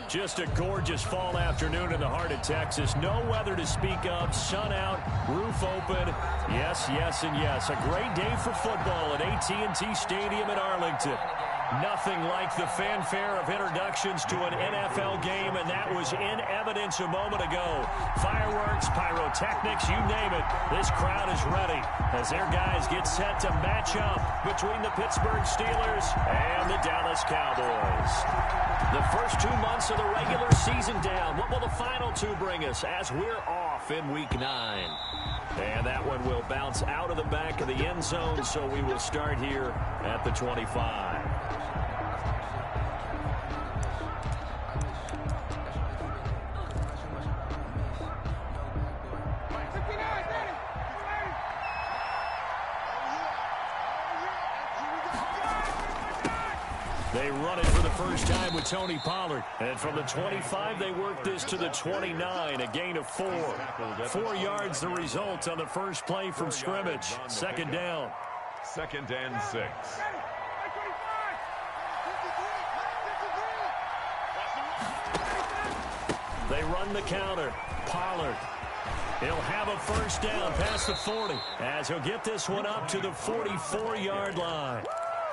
Just a gorgeous fall afternoon in the heart of Texas. No weather to speak of. Sun out, roof open. Yes, yes, and yes. A great day for football at AT&T Stadium in Arlington. Nothing like the fanfare of introductions to an NFL game, and that was in evidence a moment ago. Fireworks, pyrotechnics, you name it. This crowd is ready as their guys get set to match up between the Pittsburgh Steelers and the Dallas Cowboys. The first 2 months of the regular season down. What will the final two bring us as we're off in Week 9? And that one will bounce out of the back of the end zone, so we will start here at the 25. They run it for the first time with Tony Pollard. And from the 25, they work this to the 29, a gain of 4. 4 yards the result on the first play from scrimmage. Second down. 2nd and 6. They run the counter. Pollard. He'll have a first down past the 40 as he'll get this one up to the 44-yard line.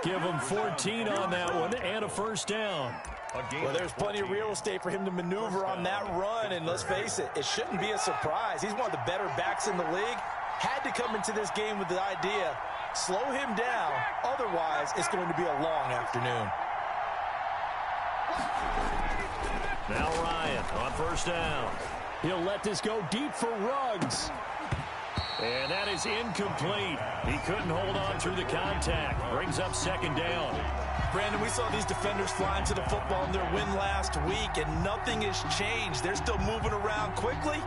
Give him 14 on that one and a first down. Well, there's plenty of real estate for him to maneuver on that run, and let's face it, it shouldn't be a surprise. He's one of the better backs in the league. Had to come into this game with the idea, slow him down, otherwise it's going to be a long afternoon. Now Ryan on first down. He'll let this go deep for Ruggs. And that is incomplete. He couldn't hold on through the contact. Brings up second down. Brandon, we saw these defenders flying to the football in their win last week, and nothing has changed. They're still moving around quickly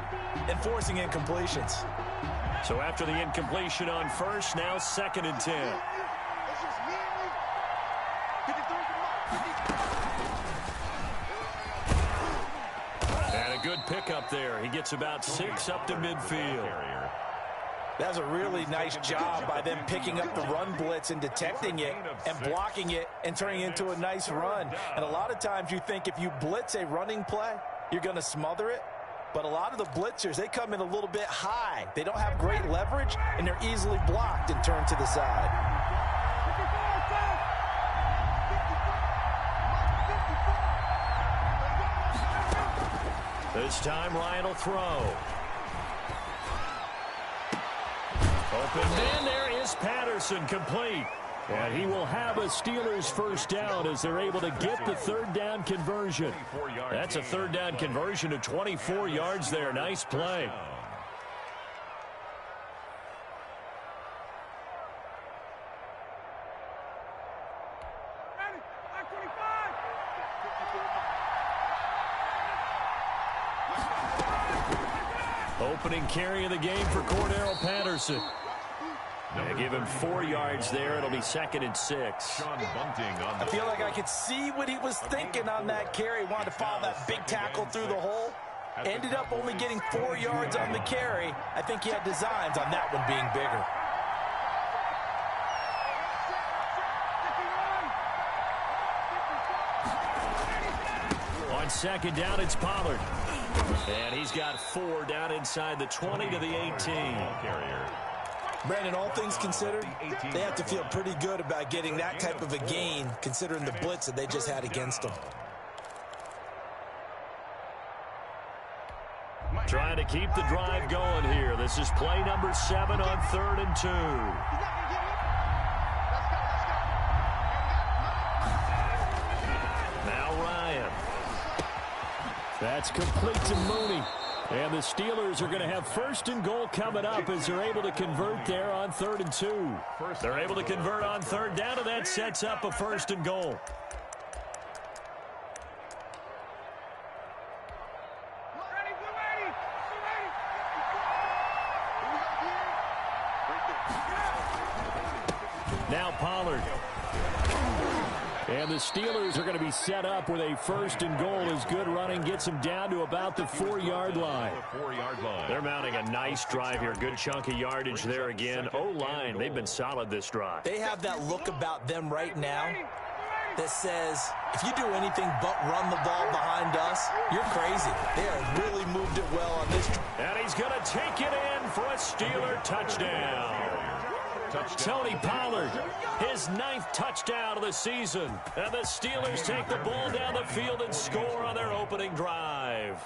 and forcing incompletions. So after the incompletion on first, now 2nd and 10. And a good pickup there. He gets about 6 up to midfield. That's a really nice job by them picking up the run blitz and detecting it and blocking it and turning it into a nice run. And a lot of times you think if you blitz a running play, you're going to smother it. But a lot of the blitzers, they come in a little bit high. They don't have great leverage, and they're easily blocked and turned to the side. This time Ryan will throw. Open man, there is Patterson, complete. And he will have a Steelers first down as they're able to get the third down conversion. That's a third down conversion of 24 yards there. Nice play. Opening carry of the game for Cordero Patterson. They give him 4 yards there. It'll be 2nd and 6. I feel like I could see what he was thinking on that carry. Wanted to follow that big tackle through the hole. Ended up only getting 4 yards on the carry. I think he had designs on that one being bigger. On second down, it's Pollard. And he's got 4 down inside the 20 to the 18. Brandon, all things considered, they have to feel pretty good about getting that type of a gain considering the blitz that they just had against them. Trying to keep the drive going here. This is play number 7 on 3rd and 2. Now Ryan. That's complete to Mooney. And the Steelers are going to have 1st and goal coming up as they're able to convert there on 3rd and 2. They're able to convert on 3rd down, and that sets up a 1st and goal. Now Pollard. And the Steelers are going to be set up with a 1st and goal as good running gets them down to about the 4-yard line. They're mounting a nice drive here. Good chunk of yardage there again. O-line, they've been solid this drive. They have that look about them right now that says, if you do anything but run the ball behind us, you're crazy. They have really moved it well on this. And he's going to take it in for a Steeler touchdown. Tony Pollard, his 9th touchdown of the season. And the Steelers take the ball down the field and score on their opening drive.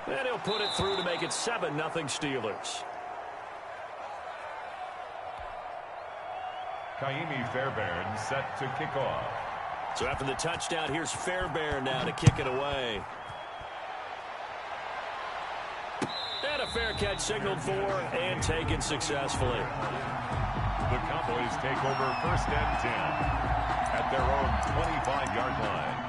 And he'll put it through to make it 7-0 Steelers. Kaimi Fairbairn set to kick off. So after the touchdown, here's Fairbairn now to kick it away. And a fair catch signaled for and taken successfully. The Cowboys take over 1st and 10 at their own 25-yard line.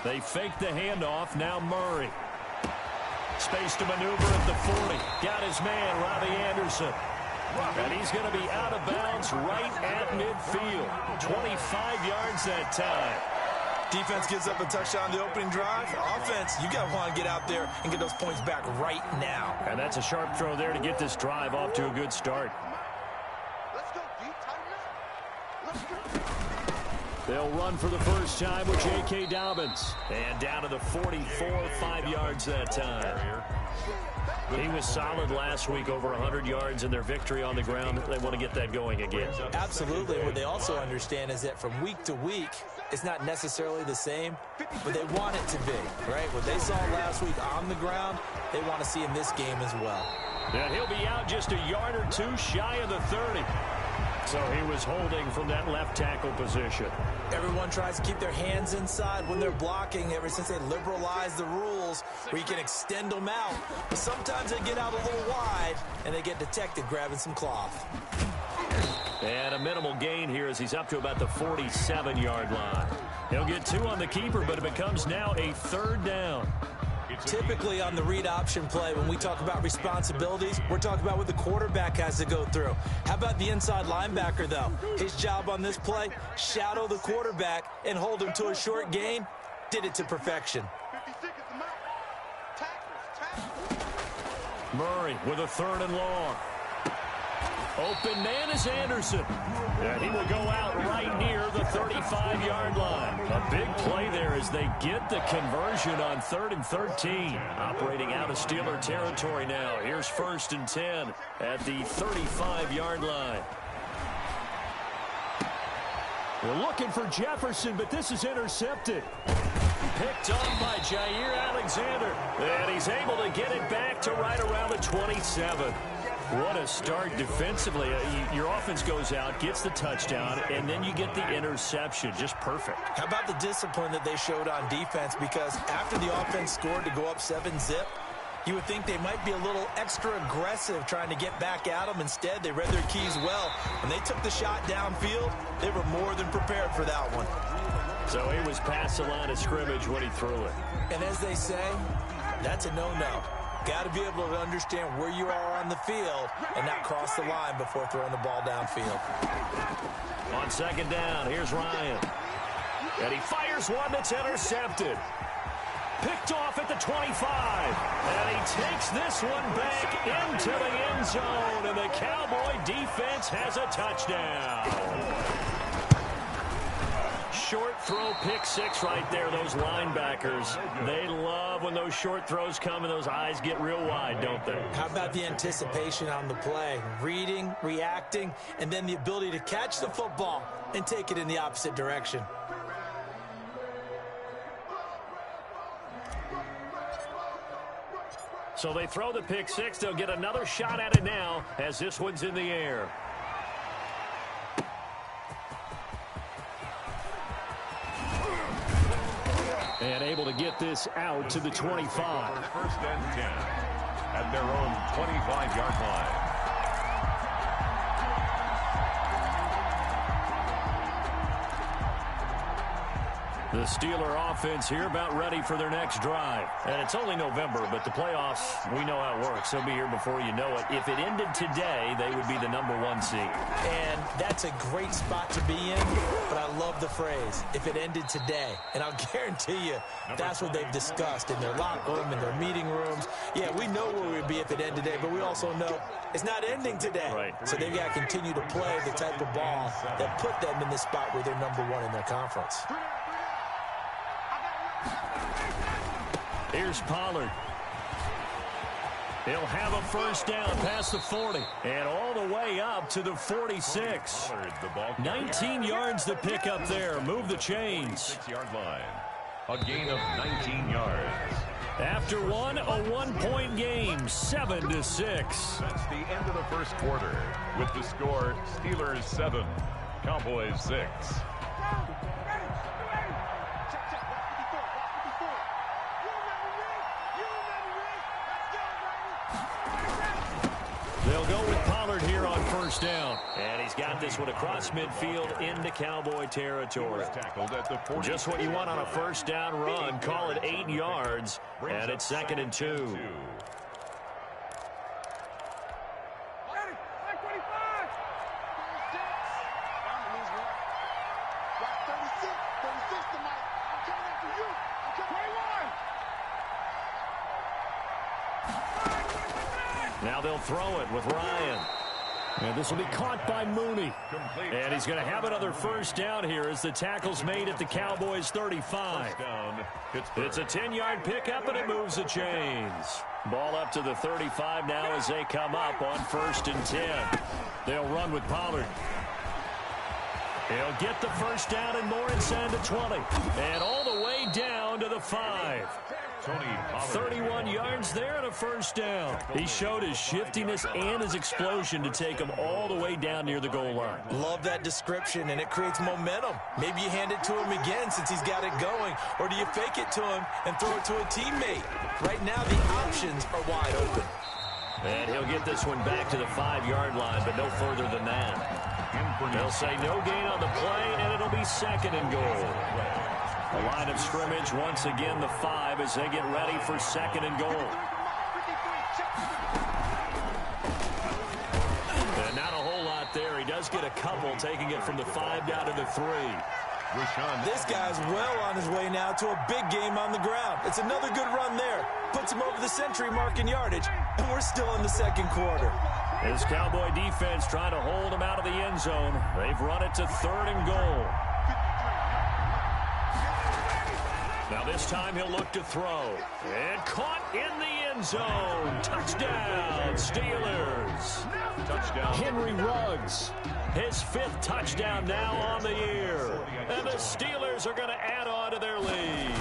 They fake the handoff. Now Murray. Space to maneuver at the 40. Got his man, Robbie Anderson. And he's going to be out of bounds right at midfield. 25 yards that time. Defense gives up a touchdown on the opening drive. Offense, you got to want to get out there and get those points back right now. And that's a sharp throw there to get this drive off to a good start. They'll run for the first time with J.K. Dobbins. And down to the 44, 5 yards that time. He was solid last week, over 100 yards in their victory on the ground. They want to get that going again. Absolutely. What they also understand is that from week to week, it's not necessarily the same, but they want it to be, right? What they saw last week on the ground, they want to see in this game as well. And he'll be out just a yard or two shy of the 30. So he was holding from that left tackle position. Everyone tries to keep their hands inside when they're blocking ever since they liberalized the rules where you can extend them out. But sometimes they get out a little wide and they get detected grabbing some cloth. And a minimal gain here as he's up to about the 47-yard line. He'll get 2 on the keeper, but it becomes now a 3rd down. Typically on the read option play, when we talk about responsibilities, we're talking about what the quarterback has to go through. How about the inside linebacker, though? His job on this play, shadow the quarterback and hold him to a short gain. Did it to perfection. Murray with a 3rd and long. Open man is Anderson. And he will go out right near the 35-yard line. A big play there as they get the conversion on 3rd and 13. Operating out of Steeler territory now. Here's 1st and 10 at the 35-yard line. We're looking for Jefferson, but this is intercepted. Picked up by Jair Alexander. And he's able to get it back to right around the 27. What a start defensively. Your offense goes out, gets the touchdown, and then you get the interception. Just perfect. How about the discipline that they showed on defense? Because after the offense scored to go up 7-zip, you would think they might be a little extra aggressive trying to get back at them. Instead, they read their keys well. When they took the shot downfield, they were more than prepared for that one. So he was past the line of scrimmage when he threw it. And as they say, that's a no-no. Got to be able to understand where you are on the field and not cross the line before throwing the ball downfield. On 2nd down, here's Ryan. And he fires one that's intercepted. Picked off at the 25. And he takes this one back into the end zone. And the Cowboy defense has a touchdown. Short throw, pick 6 right there. Those linebackers, they love when those short throws come and those eyes get real wide, don't they? How about the anticipation on the play? Reading, reacting, and then the ability to catch the football and take it in the opposite direction. So they throw the pick 6. They'll get another shot at it now as this one's in the air. And able to get this out to the 25. 1st and 10 at their own 25-yard line. The Steeler offense here about ready for their next drive. And it's only November, but the playoffs, we know how it works. They'll be here before you know it. If it ended today, they would be the #1 seed. And that's a great spot to be in, but I love the phrase, if it ended today. And I'll guarantee you, that's what they've discussed in their locker room, in their meeting rooms. Yeah, we know where we'd be if it ended today, but we also know it's not ending today. Right. So they've got to continue to play the type of ball that put them in the spot where they're #1 in their conference. Here's Pollard. He'll have a first down past the 40 and all the way up to the 46. 19 yards to pick up there. Move the chains. 6-yard line. A gain of 19 yards. After one, a one-point game, 7-6. That's the end of the first quarter. With the score, Steelers 7, Cowboys 6. They'll go with Pollard here on first down. And he's got this one across midfield into Cowboy territory. Just what you want on a first down run. Call it 8 yards. And it's 2nd and 2. Now they'll throw it with Ryan. And this will be caught by Mooney. And he's going to have another first down here as the tackle's made at the Cowboys 35. It's a 10-yard pickup, and it moves the chains. Ball up to the 35 now as they come up on 1st and 10. They'll run with Pollard. He'll get the first down and more inside the 20. And all the way down to the 5. 31 yards there and a first down. He showed his shiftiness and his explosion to take him all the way down near the goal line. Love that description, and it creates momentum. Maybe you hand it to him again since he's got it going, or do you fake it to him and throw it to a teammate? Right now, the options are wide open. And he'll get this one back to the 5-yard line, but no further than that. They'll say no gain on the play, and it'll be 2nd and goal. The line of scrimmage, once again, the 5 as they get ready for 2nd and goal. And not a whole lot there. He does get a couple, taking it from the 5 down to the 3. This guy's well on his way now to a big game on the ground. It's another good run there. Puts him over the century mark in yardage, and we're still in the 2nd quarter. This Cowboy defense trying to hold him out of the end zone. They've run it to 3rd and goal. Now this time he'll look to throw. And caught in the end zone. Touchdown, Steelers. Touchdown. Henry Ruggs, his 5th touchdown now on the year. And the Steelers are going to add on to their lead.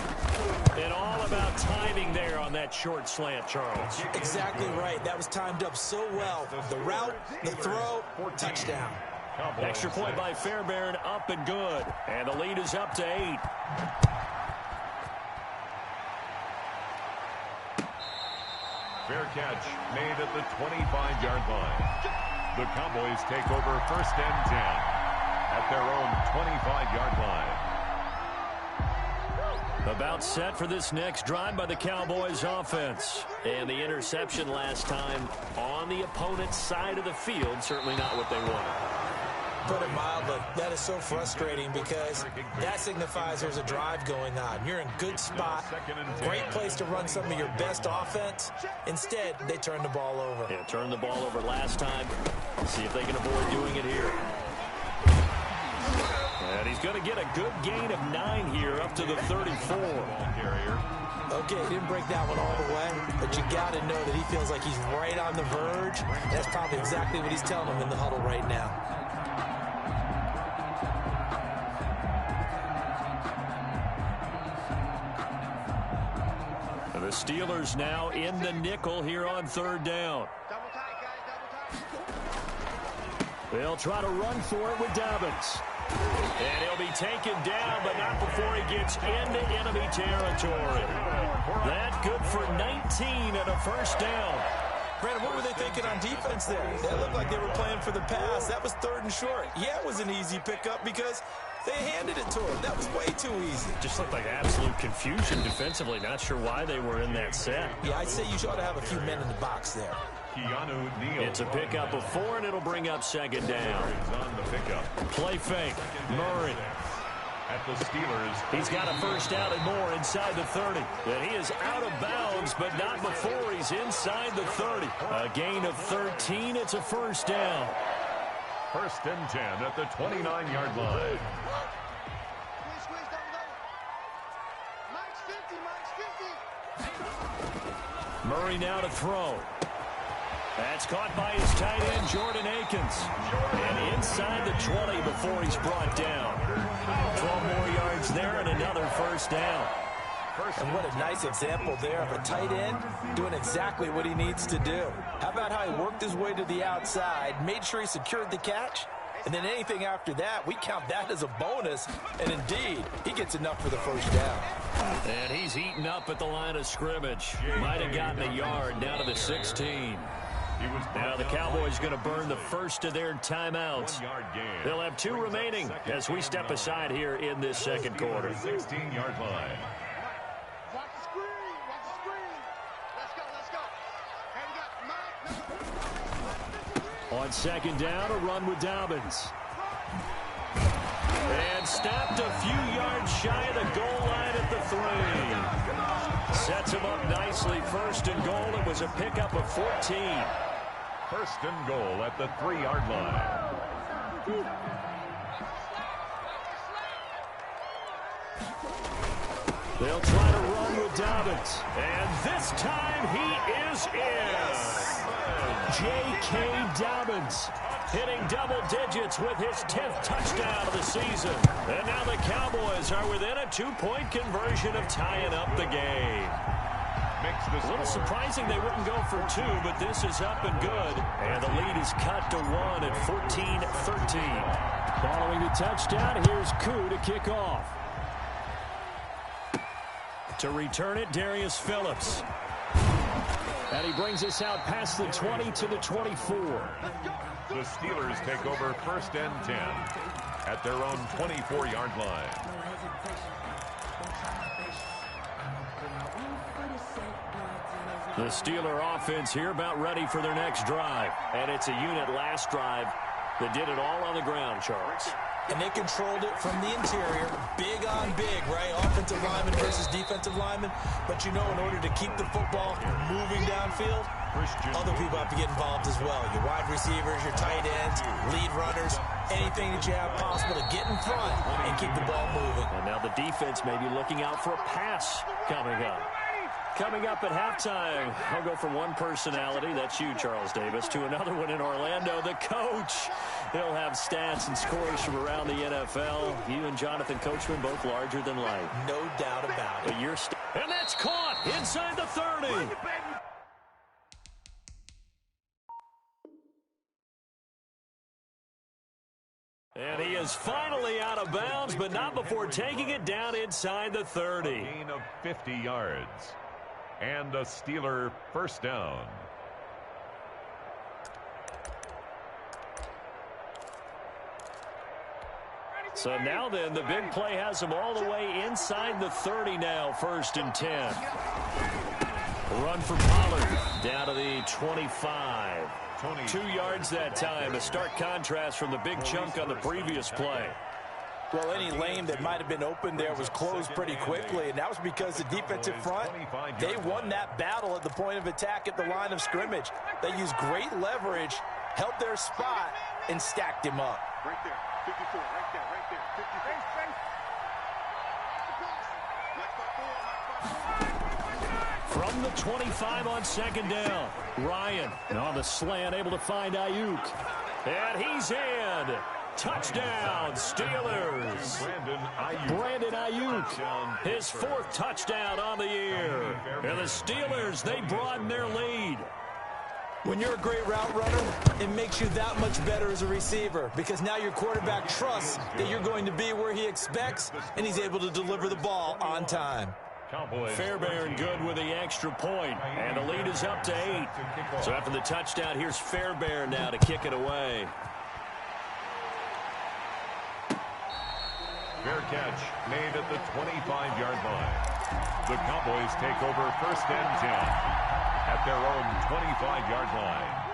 And all about timing there on that short slant, Charles. Exactly right. That was timed up so well. The route, the throw, touchdown. Extra point by Fairbairn, up and good. And the lead is up to 8. Fair catch made at the 25-yard line. The Cowboys take over 1st and 10 at their own 25-yard line. About set for this next drive by the Cowboys offense. And the interception last time on the opponent's side of the field, certainly not what they wanted. Put it mildly, that is so frustrating because that signifies there's a drive going on. You're in good spot, great place to run some of your best offense. Instead, they turn the ball over. Yeah, turned the ball over last time. See if they can avoid doing it here. And he's going to get a good gain of 9 here up to the 34. Okay, he didn't break that one all the way, but you got to know that he feels like he's right on the verge. That's probably exactly what he's telling him in the huddle right now. The Steelers now in the nickel here on 3rd down. They'll try to run for it with Dobbins. And he'll be taken down, but not before he gets into enemy territory. That good for 19 and a first down. Brandon, what were they thinking on defense there? They looked like they were playing for the pass. That was 3rd and short. Yeah, it was an easy pickup because they handed it to him. That was way too easy. Just looked like absolute confusion defensively. Not sure why they were in that set. Yeah, I'd say you ought to have a few men in the box there. It's a pickup of 4, and it'll bring up 2nd down. On the pickup. Play fake. Murray. At the Steelers. He's got a 1st down and more inside the 30. And he is out of bounds, but not before he's inside the 30. A gain of 13. It's a 1st down. 1st and 10 at the 29-yard line. Murray now to throw. That's caught by his tight end, Jordan Akins. And inside the 20 before he's brought down. 12 more yards there and another 1st down. And what a nice example there of a tight end doing exactly what he needs to do. How about how he worked his way to the outside, made sure he secured the catch, and then anything after that, we count that as a bonus. And indeed, he gets enough for the 1st down. And he's eaten up at the line of scrimmage. Might have gotten a yard down to the 16. Now the Cowboys going to burn the 1st of their timeouts. They'll have 2 remaining as we step aside here in this 2nd quarter. 16-yard line. Watch the screen. Watch the screen. Let's go. Hey, you got Mike. On 2nd down, a run with Dobbins. And stopped a few yards shy of the goal line at the 3. Sets him up nicely. 1st and goal. It was a pickup of 14. 1st and goal at the 3-yard line. They'll try to run with Dobbins. And this time he is in. J.K. Dobbins hitting double digits with his 10th touchdown of the season. And now the Cowboys are within a 2-point conversion of tying up the game. A little surprising they wouldn't go for 2, but this is up and good. And the lead is cut to 1 at 14-13. Following the touchdown, here's Koo to kick off. To return it, Darius Phillips. And he brings us out past the 20 to the 24. The Steelers take over 1st and 10 at their own 24-yard line. The Steeler offense here about ready for their next drive. And it's a unit last drive that did it all on the ground, Charles. And they controlled it from the interior, big on big, right? Offensive lineman versus defensive lineman. But you know, in order to keep the football moving downfield, other people have to get involved as well. Your wide receivers, your tight ends, lead runners, anything that you have possible to get in front and keep the ball moving. And now the defense may be looking out for a pass coming up. Coming up at halftime, I'll go from one personality, that's you, Charles Davis, to another one in Orlando, the coach. He'll have stats and scores from around the NFL. You and Jonathan Coachman both larger than life. No doubt about it. But and that's caught inside the 30. And he is finally out of bounds, but not before taking it down inside the 30. Gain of 50 yards. And a Steeler 1st down. So now then, the big play has him all the way inside the 30 now, 1st and 10. Run for Pollard down to the 25. 2 yards that time, a stark contrast from the big chunk on the previous play. Well, any lane that might have been open there was closed pretty quickly, and that was because the defensive front, they won that battle at the point of attack at the line of scrimmage. They used great leverage, held their spot, and stacked him up. Right there, 54, right there, 54. From the 25 on 2nd down, Ryan on the slant, able to find Ayuk. And he's in. Touchdown, Steelers. Brandon Ayuk, his 4th touchdown on the year. And the Steelers, they broaden their lead. When you're a great route runner, it makes you that much better as a receiver because now your quarterback trusts that you're going to be where he expects, and he's able to deliver the ball on time. Cowboys. Fairbairn good with the extra point, and the lead is up to 8. So after the touchdown, here's Fairbairn now to kick it away. Fair catch made at the 25-yard line. The Cowboys take over first and 10 at their own 25-yard line.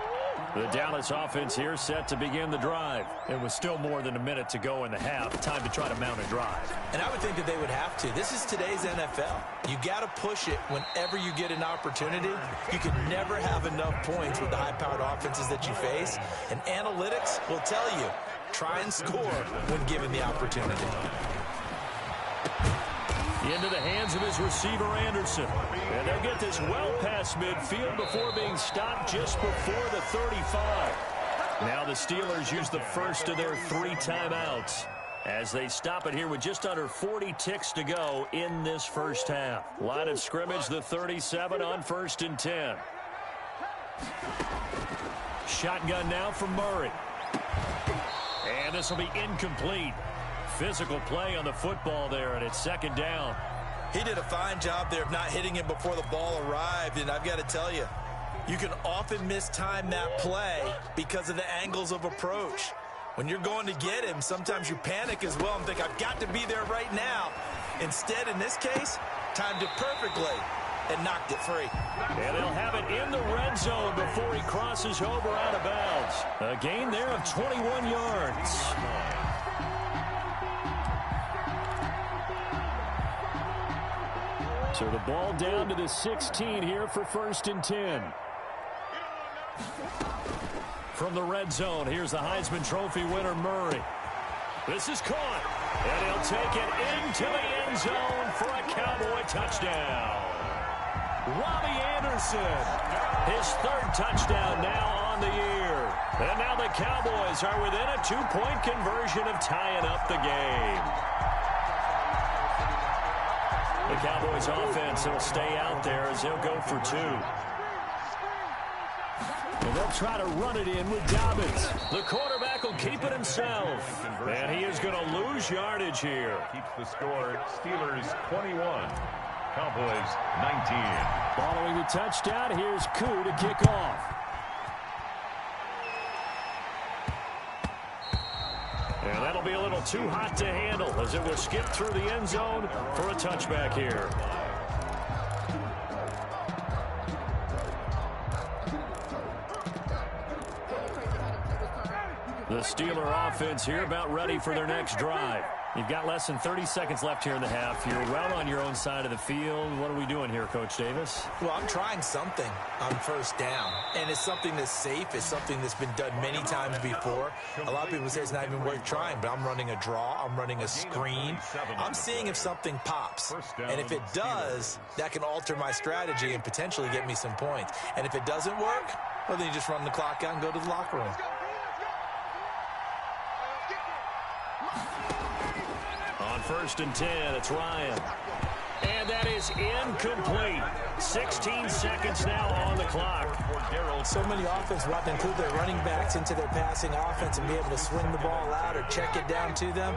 The Dallas offense here set to begin the drive. It was still more than a minute to go in the half. Time to try to mount a drive. And I would think that they would have to. This is today's NFL. You got to push it whenever you get an opportunity. You can never have enough points with the high-powered offenses that you face. And analytics will tell you, try and score when given the opportunity. Into the hands of his receiver, Anderson. And they'll get this well past midfield before being stopped just before the 35. Now the Steelers use the first of their 3 timeouts as they stop it here with just under 40 ticks to go in this first half. Line of scrimmage, the 37 on 1st and 10. Shotgun now from Murray. And this will be incomplete. Physical play on the football there, and it's 2nd down. He did a fine job there of not hitting him before the ball arrived, and I've got to tell you, you can often mistime that play because of the angles of approach. When you're going to get him, sometimes you panic as well and think, I've got to be there right now. Instead, in this case, timed it perfectly and knocked it free. And they'll have it in the red zone before he crosses over out of bounds. A gain there of 21 yards. So the ball down to the 16 here for 1st and 10. From the red zone, here's the Heisman Trophy winner, Murray. This is caught, and he'll take it into the end zone for a Cowboy touchdown. Robbie Anderson, his 3rd touchdown now on the year. And now the Cowboys are within a 2-point conversion of tying up the game. The Cowboys offense will stay out there as they'll go for 2. And they'll try to run it in with Dobbins. The quarterback will keep it himself. And he is going to lose yardage here. Keeps the score. Steelers 21. Cowboys 19. Following the touchdown, here's Koo to kick off. And that'll be a little too hot to handle as it will skip through the end zone for a touchback here. The Steeler offense here about ready for their next drive. You've got less than 30 seconds left here in the half. You're well on your own side of the field. What are we doing here, Coach Davis? Well, I'm trying something on 1st down, and it's something that's safe. It's something that's been done many times before. A lot of people say it's not even worth trying, but I'm running a draw. I'm running a screen. I'm seeing if something pops, and if it does, that can alter my strategy and potentially get me some points. And if it doesn't work, well, then you just run the clock out and go to the locker room. On 1st and 10, it's Ryan. And that is incomplete. 16 seconds now on the clock. So many offenses want to include their running backs into their passing offense and be able to swing the ball out or check it down to them.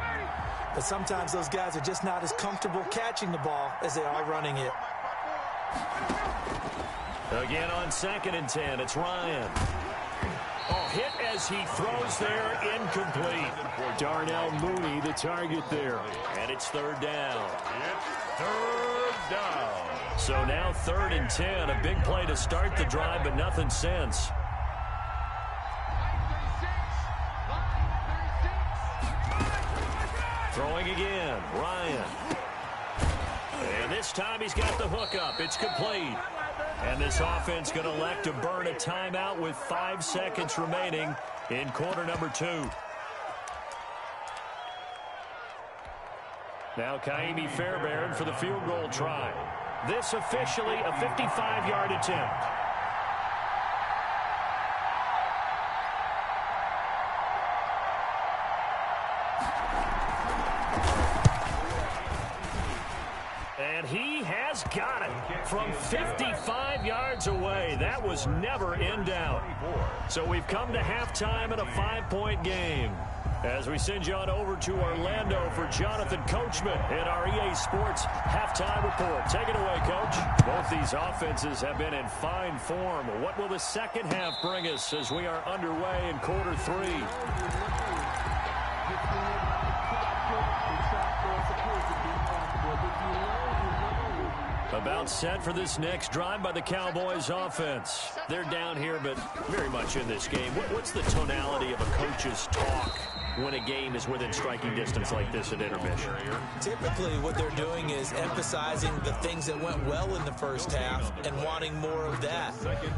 But sometimes those guys are just not as comfortable catching the ball as they are running it. Again on 2nd and 10, it's Ryan. Oh, hit as he throws there, incomplete. Darnell Mooney, the target there. And it's 3rd down. It's 3rd down. So now 3rd and 10, a big play to start the drive, but nothing since. Throwing again, Ryan. And this time he's got the hook up. It's complete. And this offense going to elect to burn a timeout with 5 seconds remaining in quarter number 2. Now Kaimi Fairbairn for the field goal try. This officially a 55-yard attempt. And he has He's got it from 55 yards away. That was never in doubt. So we've come to halftime in a 5-point game. As we send you on over to Orlando for Jonathan Coachman in our EA Sports Halftime Report. Take it away, Coach. Both these offenses have been in fine form. What will the second half bring us as we are underway in quarter 3? About set for this next drive by the Cowboys offense. They're down here, but very much in this game. What's the tonality of a coach's talk when a game is within striking distance like this at intermission? Typically, what they're doing is emphasizing the things that went well in the first half and wanting more of that.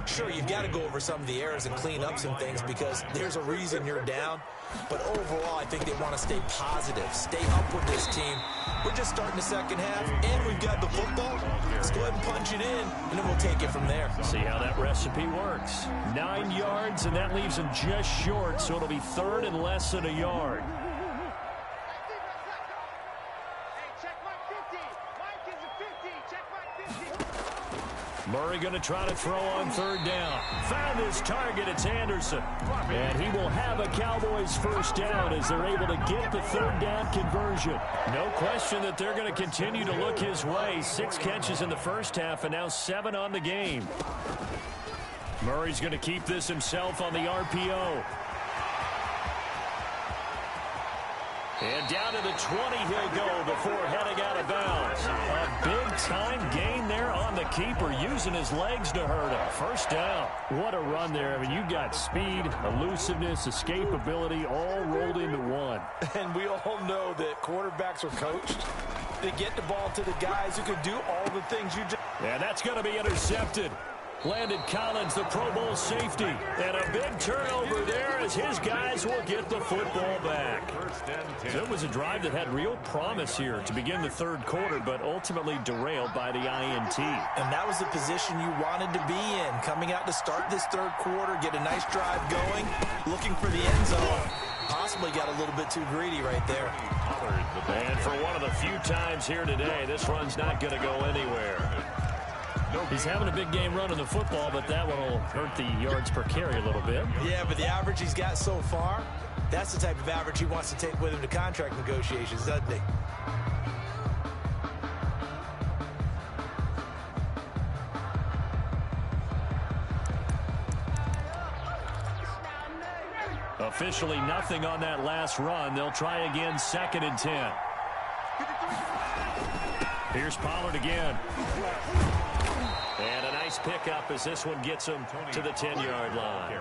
Sure, you've got to go over some of the errors and clean up some things because there's a reason you're down. But overall, I think they want to stay positive, stay up with this team. We're just starting the second half, and we've got the football. Let's go ahead and punch it in, and then we'll take it from there. See how that recipe works. 9 yards, and that leaves them just short, so it'll be third and less than a yard. Murray going to try to throw on third down. Found his target. It's Anderson. And he will have a Cowboys first down as they're able to get the third down conversion. No question that they're going to continue to look his way. 6 catches in the first half and now 7 on the game. Murray's going to keep this himself on the RPO. And down to the 20 he'll go before heading out of bounds. A big-time gain there on the keeper, using his legs to hurt him. First down. What a run there. I mean, you've got speed, elusiveness, escapability all rolled into one. And we all know that quarterbacks are coached to get the ball to the guys who can do all the things you just... And that's going to be intercepted. Landon Collins, the Pro Bowl safety. And a big turnover there as his guys will get the football back. So it was a drive that had real promise here to begin the third quarter, but ultimately derailed by the INT. And that was the position you wanted to be in. Coming out to start this third quarter, get a nice drive going, looking for the end zone. Possibly got a little bit too greedy right there. And for one of the few times here today, this run's not going to go anywhere. He's having a big game running the football, but that one will hurt the yards per carry a little bit. Yeah, but the average he's got so far, that's the type of average he wants to take with him to contract negotiations, doesn't he? Officially nothing on that last run. They'll try again, 2nd and 10. Here's Pollard again. And a nice pickup as this one gets them to the 10-yard line.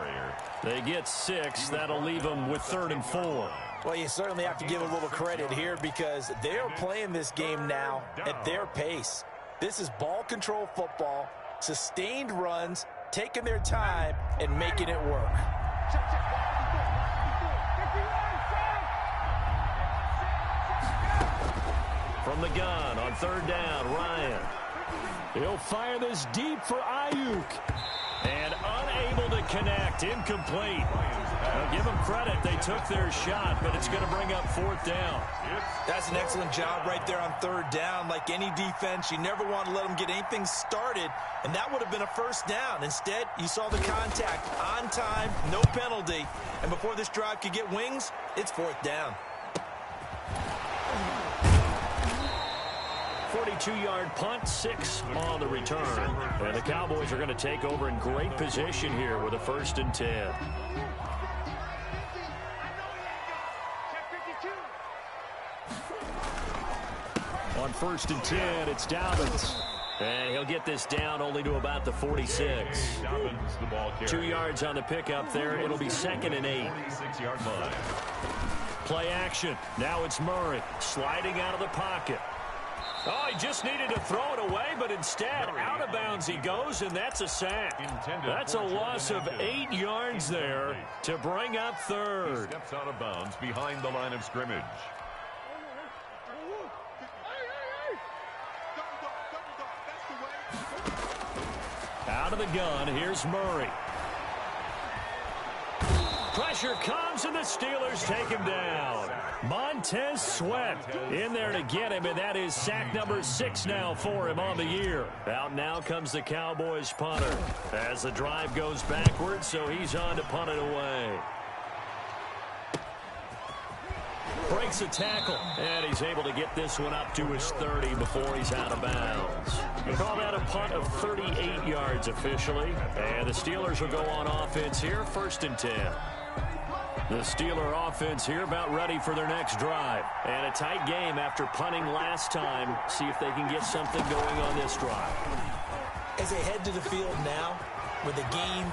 They get 6. That'll leave them with 3rd and 4. Well, you certainly have to give a little credit here because they are playing this game now at their pace. This is ball control football, sustained runs, taking their time, and making it work. From the gun on 3rd down, Ryan. He'll fire this deep for Ayuk. And unable to connect. Incomplete. Now give them credit. They took their shot, but it's going to bring up 4th down. That's an excellent job right there on 3rd down. Like any defense, you never want to let them get anything started, and that would have been a first down. Instead, you saw the contact on time, no penalty, and before this drive could get wings, it's 4th down. 42-yard punt, 6 on the return. And the Cowboys are going to take over in great position here with a 1st and 10. On 1st and 10, it's Dobbins. And he'll get this down only to about the 46. 2 yards on the pickup there. It'll be 2nd and 8. Play action. Now it's Murray sliding out of the pocket. Oh, he just needed to throw it away, but instead, out of bounds he goes, and that's a sack. That's a loss of 8 yards there to bring up 3rd. He steps out of bounds behind the line of scrimmage. Out of the gun, here's Murray. Pressure comes, and the Steelers take him down. Montez Sweat in there to get him, and that is sack number 6 now for him on the year. Out now comes the Cowboys punter as the drive goes backwards, so he's on to punt it away. Breaks a tackle, and he's able to get this one up to his 30 before he's out of bounds. We call that a punt of 38 yards officially, and the Steelers will go on offense here, 1st and 10. The Steeler offense here about ready for their next drive. And a tight game after punting last time. See if they can get something going on this drive. As they head to the field now, with the game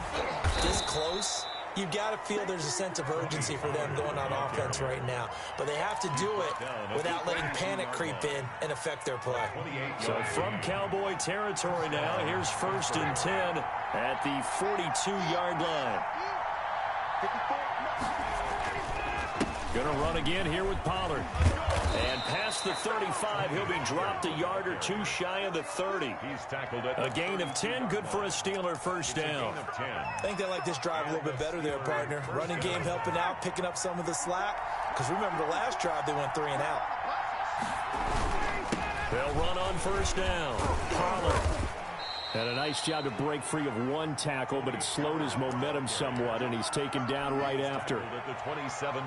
this close, you've got to feel there's a sense of urgency for them going on offense right now. But they have to do it without letting panic creep in and affect their play. So from Cowboy territory now, here's 1st and 10 at the 42-yard line. Going to run again here with Pollard. And past the 35, he'll be dropped a yard or two shy of the 30. He's tackled at a gain of 10, good for a Steeler first down. I think they like this drive a little bit better there, partner. Running game helping out, picking up some of the slack. Because remember the last drive, they went 3 and out. They'll run on 1st down. Pollard. And a nice job to break free of one tackle, but it slowed his momentum somewhat, and he's taken down right after.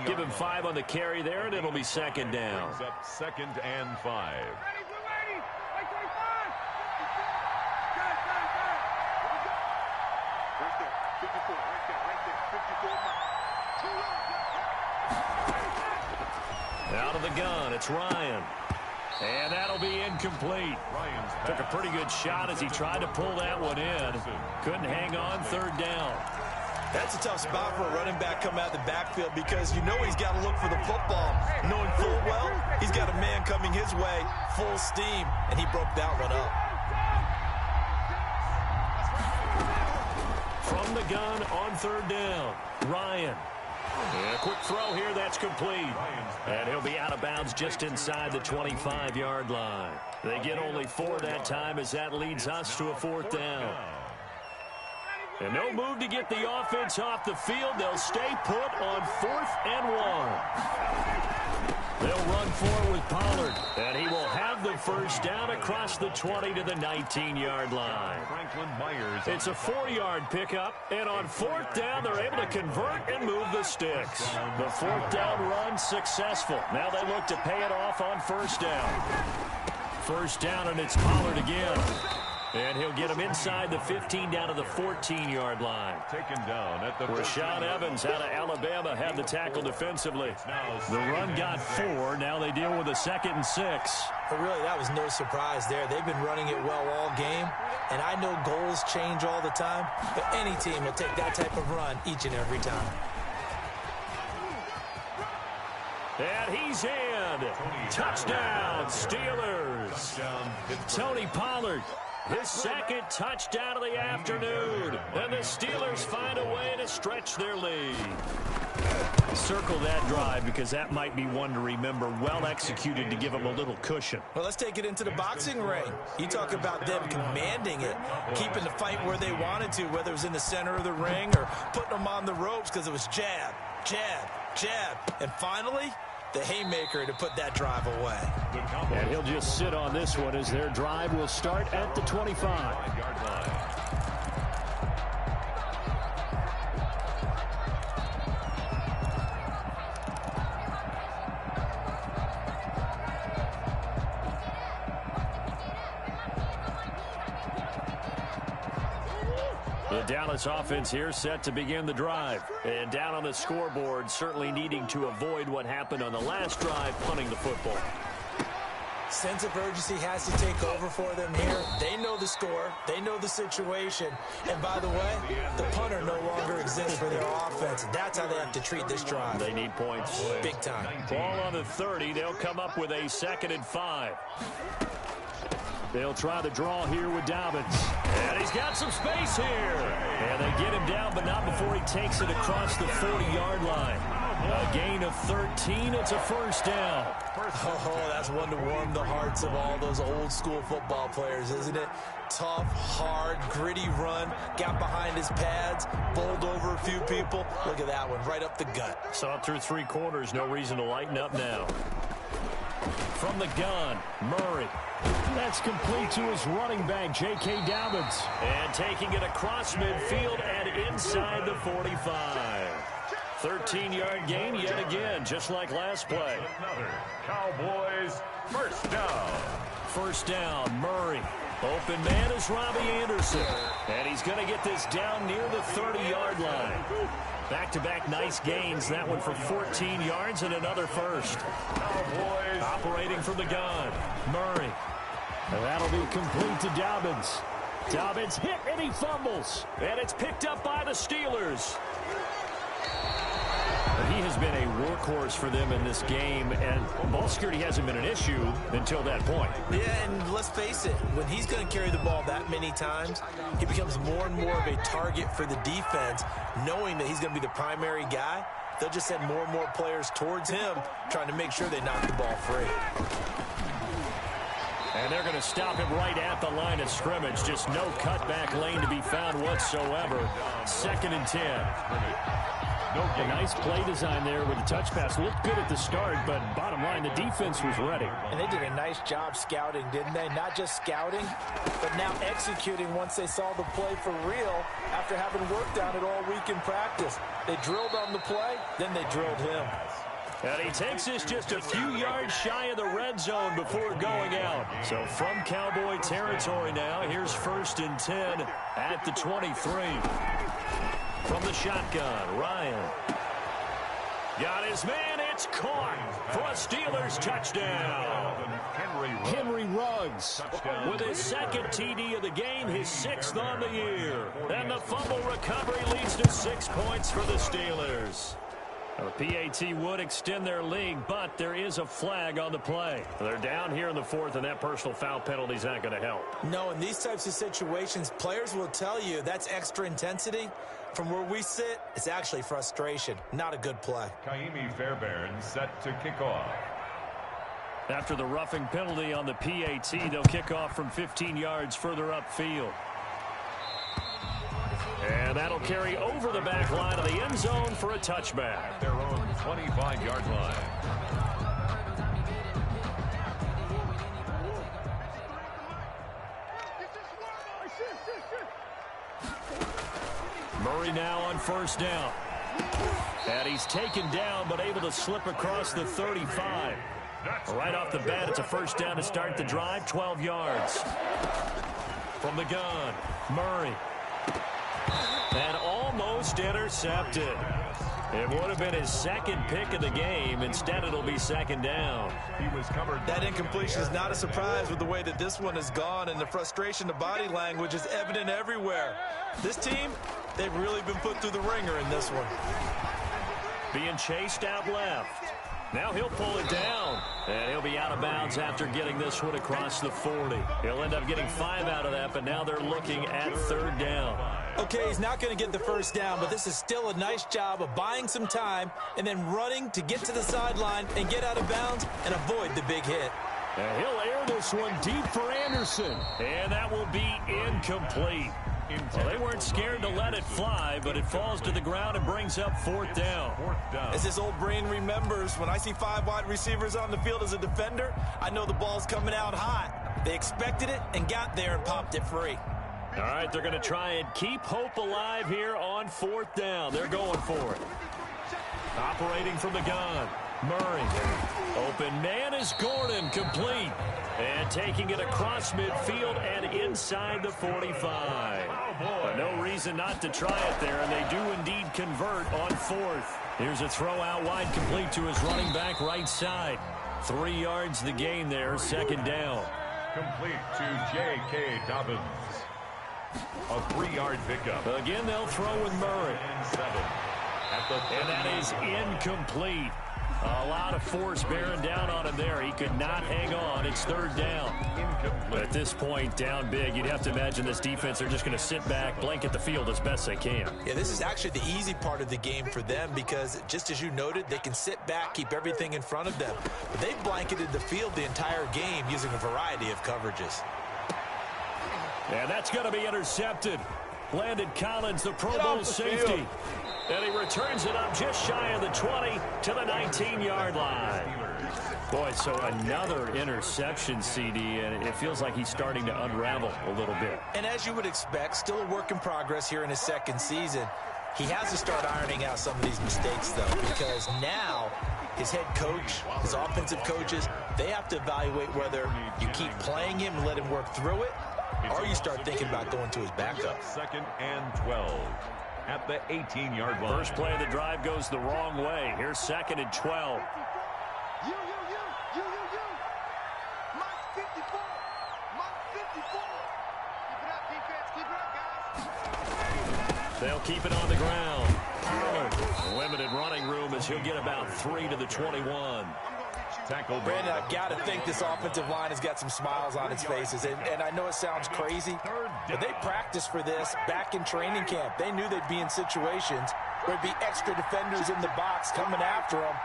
Give him 5 on the carry there, and it'll be 2nd down. Up 2nd and 5. Out of the gun, it's Ryan. And that'll be incomplete. Took a pretty good shot as he tried to pull that one in. Couldn't hang on, 3rd down. That's a tough spot for a running back coming out of the backfield because you know he's got to look for the football. Knowing full well, he's got a man coming his way, full steam, and he broke that one up. From the gun on 3rd down, Ryan. And a quick throw here, that's complete. And he'll be out of bounds just inside the 25-yard line. They get only 4 that time as that leads us to a 4th down. And no move to get the offense off the field. They'll stay put on 4th and 1. They'll run forward with Pollard, and he will have the 1st down across the 20 to the 19-yard line. It's a 4-yard pickup, and on 4th down, they're able to convert and move the sticks. The 4th down run successful. Now they look to pay it off on 1st down. 1st down, and it's Pollard again. And he'll get him inside the 15 down to the 14-yard line. Taken down at the Rashaan Evans out of Alabama had the tackle defensively. The run got 4. Now they deal with a 2nd and 6. But really, that was no surprise there. They've been running it well all game. And I know goals change all the time, but any team will take that type of run each and every time. And he's in. Touchdown, Steelers. Tony Pollard. His 2nd touchdown of the afternoon. And the Steelers find a way to stretch their lead. Circle that drive because that might be one to remember. Well executed to give them a little cushion. Well, let's take it into the boxing ring. You talk about them commanding it, keeping the fight where they wanted to, whether it was in the center of the ring or putting them on the ropes because it was jab, jab, jab. And finally, the haymaker to put that drive away. And he'll just sit on this one as their drive will start at the 25-yard line. The Dallas offense here set to begin the drive. And down on the scoreboard, certainly needing to avoid what happened on the last drive, punting the football. Sense of urgency has to take over for them here. They know the score. They know the situation. And by the way, the punter no longer exists for their offense. That's how they have to treat this drive. They need points. Big time. Ball on the 30. They'll come up with a 2nd and 5. They'll try the draw here with Dobbins. And he's got some space here. And they get him down, but not before he takes it across the 40-yard line. A gain of 13. It's a first down. Oh, that's one to warm the hearts of all those old school football players, isn't it? Tough, hard, gritty run. Got behind his pads, bowled over a few people. Look at that one, right up the gut. Saw it through 3 quarters. No reason to lighten up now. From the gun, Murray. That's complete to his running back, J.K. Dobbins. And taking it across midfield and inside the 45. 13-yard gain yet again, just like last play. Another Cowboys first down. First down, Murray. Open man is Robbie Anderson. And he's going to get this down near the 30-yard line. Back-to-back nice gains. That one for 14 yards and another first. Cowboys operating from the gun. Murray. And that'll be complete to Dobbins. Dobbins hit and he fumbles. And it's picked up by the Steelers. He has been a workhorse for them in this game, and ball security hasn't been an issue until that point. Yeah, and let's face it, when he's going to carry the ball that many times, he becomes more and more of a target for the defense, knowing that he's going to be the primary guy. They'll just send more and more players towards him, trying to make sure they knock the ball free. And they're going to stop him right at the line of scrimmage. Just no cutback lane to be found whatsoever. 2nd and 10. A nice play design there with the touch pass. Looked good at the start, but bottom line, the defense was ready. And they did a nice job scouting, didn't they? Not just scouting, but now executing once they saw the play for real after having worked on it all week in practice. They drilled on the play, then they drilled him. And he takes this just a few yards shy of the red zone before going out. So from Cowboy territory now, here's 1st and 10 at the 23. From the shotgun, Ryan. Got his man, it's caught for a Steelers touchdown. Henry Ruggs with his 2nd TD of the game, his 6th on the year. And the fumble recovery leads to 6 points for the Steelers. The PAT would extend their lead, but there is a flag on the play. They're down here in the 4th, and that personal foul penalty is not going to help. No, in these types of situations, players will tell you that's extra intensity. From where we sit, it's actually frustration. Not a good play. Kaimi Fairbairn set to kick off. After the roughing penalty on the PAT, they'll kick off from 15 yards further upfield. And that'll carry over the back line of the end zone for a touchback. At their own 25-yard line. Murray now on 1st down. And he's taken down, but able to slip across the 35. Right off the bat, it's a 1st down to start the drive, 12 yards. From the gun, Murray. And almost intercepted. It would have been his 2nd pick of the game. Instead, it'll be 2nd down. He was covered. That incompletion is not a surprise with the way that this one has gone, and the frustration, the body language is evident everywhere. This team, they've really been put through the ringer in this one. Being chased out left. Now he'll pull it down, and he'll be out of bounds after getting this one across the 40. He'll end up getting 5 out of that, but now they're looking at 3rd down. Okay, he's not going to get the 1st down, but this is still a nice job of buying some time and then running to get to the sideline and get out of bounds and avoid the big hit. And he'll air this one deep for Anderson, and that will be incomplete. Well, they weren't scared to let it fly, but it falls to the ground and brings up 4th down. As his old brain remembers, when I see 5 wide receivers on the field as a defender, I know the ball's coming out hot. They expected it and got there and popped it free. All right, they're going to try and keep hope alive here on 4th down. They're going for it. Operating from the gun, Murray. Open man is Gordon, complete. And taking it across midfield and inside the 45. But no reason not to try it there, and they do indeed convert on 4th. Here's a throw out wide, complete to his running back right side. 3 yards the gain there, 2nd down. Complete to J.K. Dobbins. A 3-yard pickup. Again, they'll throw with Murray. And 7. And that is incomplete. A lot of force bearing down on him there. He could not hang on. It's third down. But at this point, down big, you'd have to imagine this defense are just going to sit back, blanket the field as best they can. Yeah, this is actually the easy part of the game for them because, just as you noted, they can sit back, keep everything in front of them. But they've blanketed the field the entire game using a variety of coverages. And that's going to be intercepted. Landon Collins, the Pro Bowl safety. And he returns it up just shy of the 20 to the 19-yard line. Boy, so another interception, CD, and it feels like he's starting to unravel a little bit. And as you would expect, still a work in progress here in his second season. He has to start ironing out some of these mistakes, though, because now his head coach, his offensive coaches, they have to evaluate whether you keep playing him and let him work through it, or you start thinking about going to his backup. 2nd and 12 at the 18-yard line. First play of the drive goes the wrong way. Here's 2nd and 12. You. Mike 54. Mike 54. Keep it up, defense. Keep it up, guys. They'll keep it on the ground. Limited running room as he'll get about 3 to the 21. Tackle. Brandon, I've got to think this offensive line has got some smiles on its faces. And I know it sounds crazy, but they practiced for this back in training camp. They knew they'd be in situations where there'd be extra defenders in the box coming after them,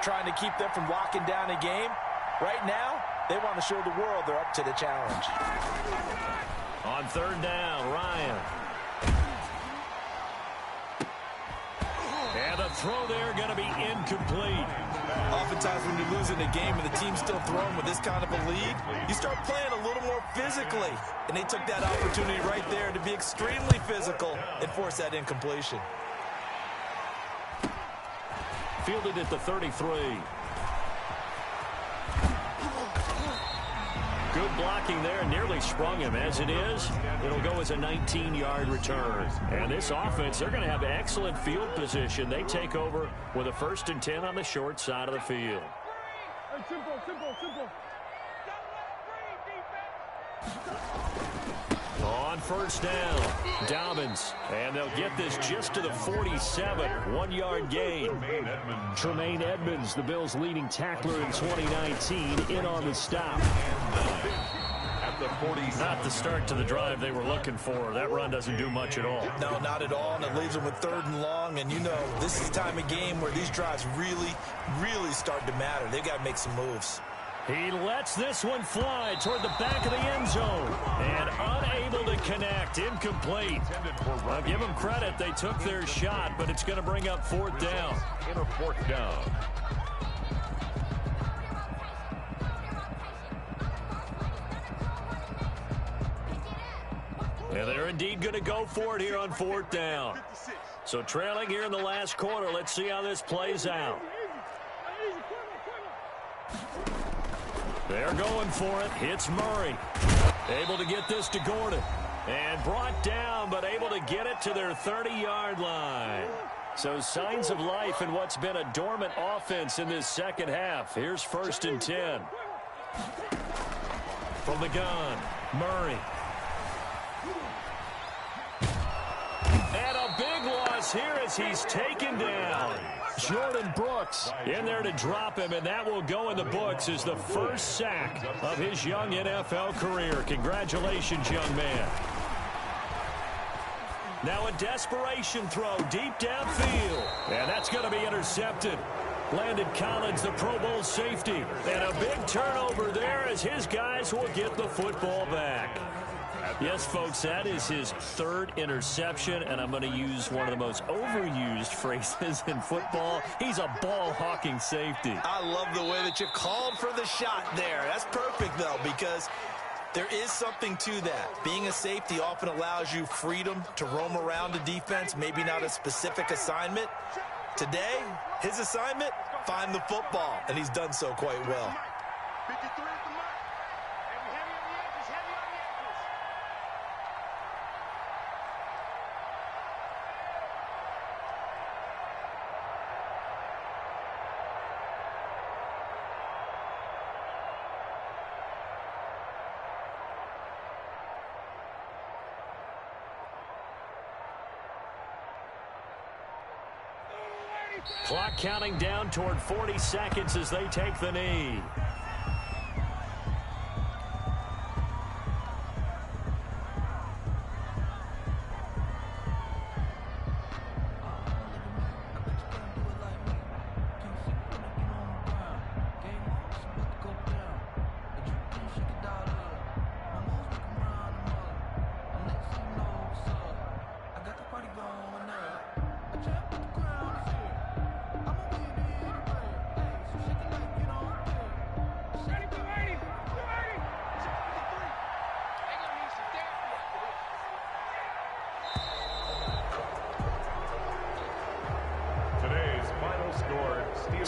trying to keep them from locking down a game. Right now, they want to show the world they're up to the challenge. On 3rd down, Ryan. And the throw there going to be incomplete. Oftentimes when you're losing a game and the team's still throwing with this kind of a lead, you start playing a little more physically. And they took that opportunity right there to be extremely physical and force that incompletion. Fielded at the 33. Good blocking there, nearly sprung him. As it is, it'll go as a 19-yard return. And this offense, they're going to have excellent field position. They take over with a 1st and 10 on the short side of the field. Simple. On 1st down, Dobbins. And they'll get this just to the 47, 1-yard gain. Tremaine Edmonds, the Bills' leading tackler in 2019, in on the stop. At the 40. Not the start to the drive they were looking for. That run doesn't do much at all. No, not at all, and it leaves them with 3rd and long. And you know, this is the time of game where these drives really start to matter. They've got to make some moves. He lets this one fly toward the back of the end zone. And unable to connect. Incomplete. I'll give them credit. They took their shot, but it's going to bring up 4th down. In a 4th down. And they're indeed going to go for it here on 4th down. So trailing here in the last quarter. Let's see how this plays out. They're going for it. Hits Murray. Able to get this to Gordon. And brought down, but able to get it to their 30-yard line. So signs of life in what's been a dormant offense in this second half. Here's 1st and 10. From the gun, Murray. And a big loss here as he's taken down. Jordan Brooks in there to drop him, and that will go in the books as the first sack of his young NFL career. Congratulations, young man. Now a desperation throw deep downfield, and that's going to be intercepted. Landon Collins, the Pro Bowl safety, and a big turnover there as his guys will get the football back. Yes, folks, that is his 3rd interception, and I'm going to use one of the most overused phrases in football. He's a ball-hawking safety. I love the way that you called for the shot there. That's perfect, though, because there is something to that. Being a safety often allows you freedom to roam around a defense, maybe not a specific assignment. Today, his assignment, find the football, and he's done so quite well. 53 at the mark. And heavy on the edges, heavy on the edges. Clock counting down toward 40 seconds as they take the knee.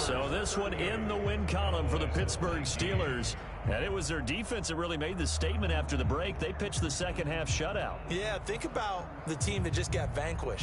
So this one in the win column for the Pittsburgh Steelers. And it was their defense that really made the statement after the break. They pitched the second half shutout. Yeah, think about the team that just got vanquished.